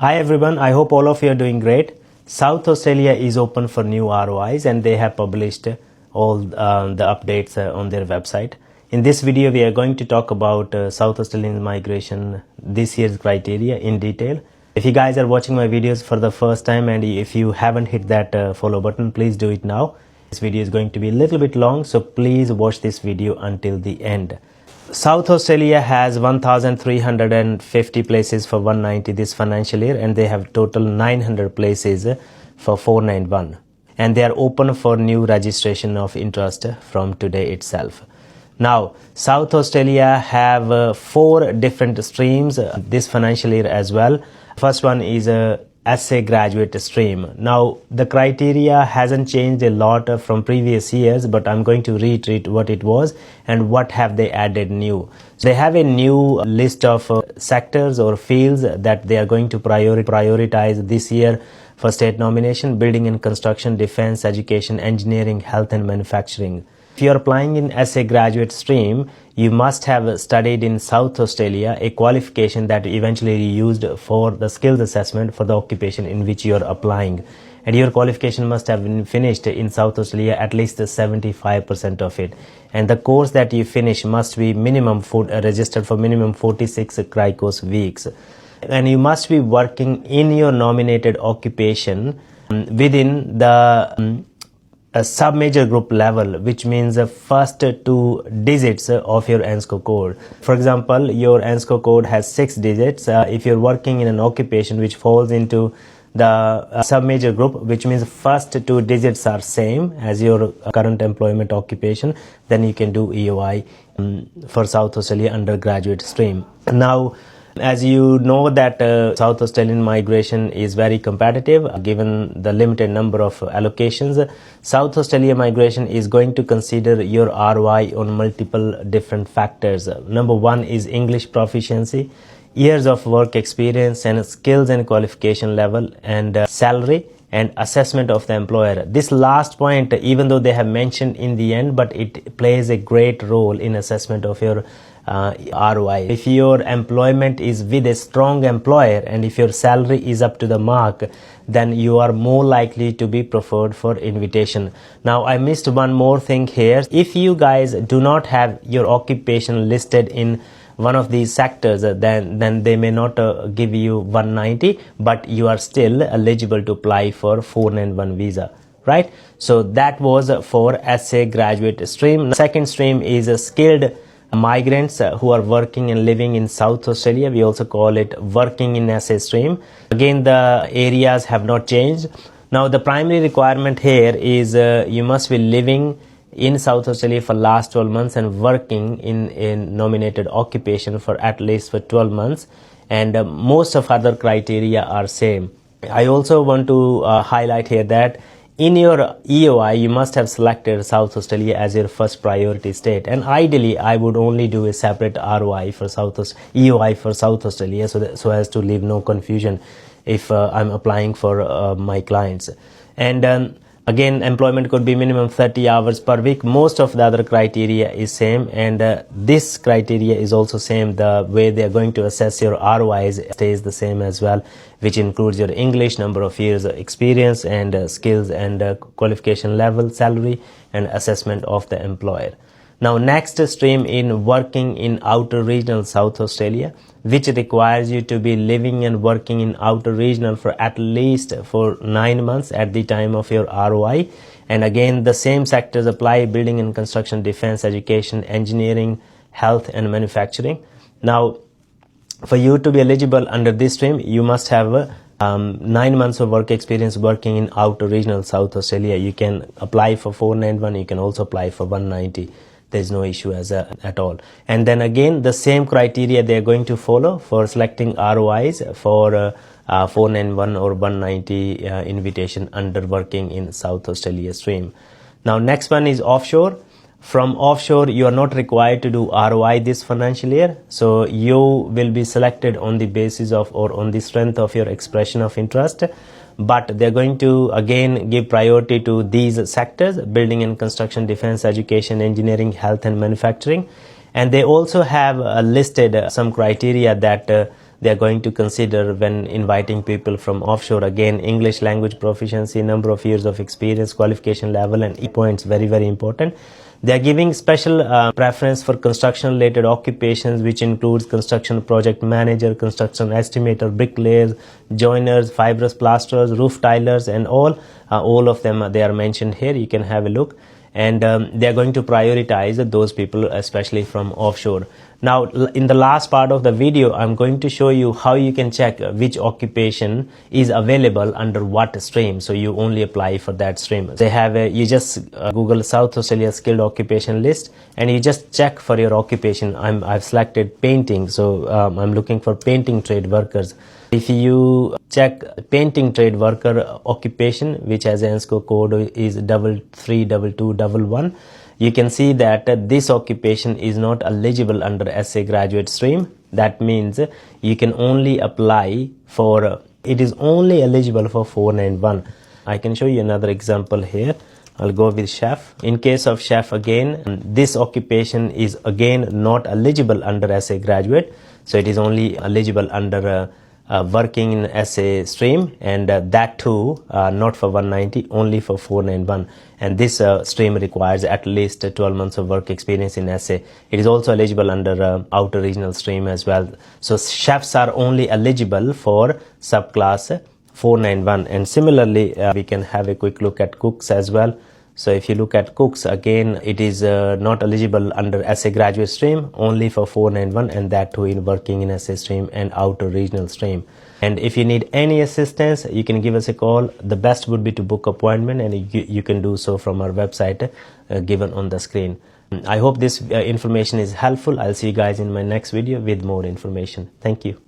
Hi everyone, I hope all of you are doing great. South Australia is open for new ROIs and they have published all the updates on their website. In this video, we are going to talk about South Australian migration this year's criteria in detail. If you guys are watching my videos for the first time and if you haven't hit that follow button, please do it now. This video is going to be a little bit long, so please watch this video until the end. South Australia has 1,350 places for 190 this financial year, and they have total 900 places for 491, and they are open for new registration of interest from today itself. Now, South Australia have 4 different streams this financial year as well. First one is a SA graduate stream. Now, the criteria hasn't changed a lot from previous years, but I'm going to reiterate what it was and what have they added new. So they have a new list of sectors or fields that they are going to prioritize this year for state nomination: building and construction, defense, education, engineering, health and manufacturing. If you are applying in SA graduate stream, you must have studied in South Australia, a qualification that eventually used for the skills assessment for the occupation in which you are applying. And your qualification must have been finished in South Australia, at least 75% of it. And the course that you finish must be registered for minimum 46 𝐂𝐓𝐇𝐈𝐂𝐂𝐀𝐋 weeks. And you must be working in your nominated occupation within the a sub-major group level, which means the first 2 digits of your ANSCO code. For example, your ANSCO code has 6 digits. If you're working in an occupation which falls into the sub-major group, which means first 2 digits are same as your current employment occupation, then you can do EOI for South Australia undergraduate stream. Now, as you know that South Australian migration is very competitive given the limited number of allocations. South Australia migration is going to consider your ROI on multiple different factors. Number 1 is English proficiency, years of work experience and skills and qualification level, and salary and assessment of the employer. This last point, even though they have mentioned in the end, but it plays a great role in assessment of your ROI. If your employment is with a strong employer and if your salary is up to the mark, then you are more likely to be preferred for invitation. Now, I missed one more thing here. If you guys do not have your occupation listed in one of these sectors, then they may not give you 190, but you are still eligible to apply for 491 visa. Right? So that was for SA graduate stream. Second stream is a skilled migrants who are working and living in South Australia. We also call it working in SA stream. Again, the areas have not changed. Now, the primary requirement here is you must be living in South Australia for last 12 months and working in a nominated occupation for at least for 12 months. And most of other criteria are same. I also want to highlight here that in your EOI, you must have selected South Australia as your first priority state. And ideally, I would only do a separate EOI for South Australia so as to leave no confusion if I'm applying for my clients. And again, employment could be minimum 30 hours per week. Most of the other criteria is same, and this criteria is also same. The way they are going to assess your ROIs stays the same as well, which includes your English, number of years of experience, and skills and qualification level, salary, and assessment of the employer. Now, next stream in working in outer regional South Australia, which requires you to be living and working in outer regional for at least for 9 months at the time of your ROI. And again, the same sectors apply: building and construction, defense, education, engineering, health and manufacturing. Now, for you to be eligible under this stream, you must have 9 months of work experience working in outer regional South Australia. You can apply for 491, you can also apply for 190. There's no issue at all. And then again, the same criteria they're going to follow for selecting ROIs for 491 or 190 invitation under working in South Australia stream. Now, next one is offshore. From offshore, you are not required to do ROI this financial year. So you will be selected on the basis of or on the strength of your expression of interest. But they're going to again give priority to these sectors: building and construction, defense, education, engineering, health and manufacturing. And they also have listed some criteria that they are going to consider when inviting people from offshore. Again, English language proficiency, number of years of experience, qualification level, and points, very, very important. They are giving special preference for construction related occupations, which includes construction project manager, construction estimator, bricklayers, joiners, fibrous plasterers, roof tilers, and all of them they are mentioned here. You can have a look. And they are going to prioritize those people, especially from offshore. Now, in the last part of the video, I'm going to show you how you can check which occupation is available under what stream. So you only apply for that stream. They have you just Google South Australia skilled occupation list, and you just check for your occupation. I've selected painting, so I'm looking for painting trade workers. If you check painting trade worker occupation, which has ANSCO code is 332211, you can see that this occupation is not eligible under SA graduate stream. That means you can only apply for, it is only eligible for 491. I can show you another example here. I'll go with chef. In case of chef, again, this occupation is again not eligible under SA graduate. So it is only eligible under working in SA stream, and that too not for 190, only for 491. And this stream requires at least 12 months of work experience in SA. It is also eligible under outer regional stream as well. So chefs are only eligible for subclass 491. And similarly, we can have a quick look at cooks as well. So if you look at cooks, again, it is not eligible under SA graduate stream, only for 491, and that too in working in SA stream and outer regional stream. And if you need any assistance, you can give us a call. The best would be to book appointment, and you can do so from our website given on the screen. I hope this information is helpful. I'll see you guys in my next video with more information. Thank you.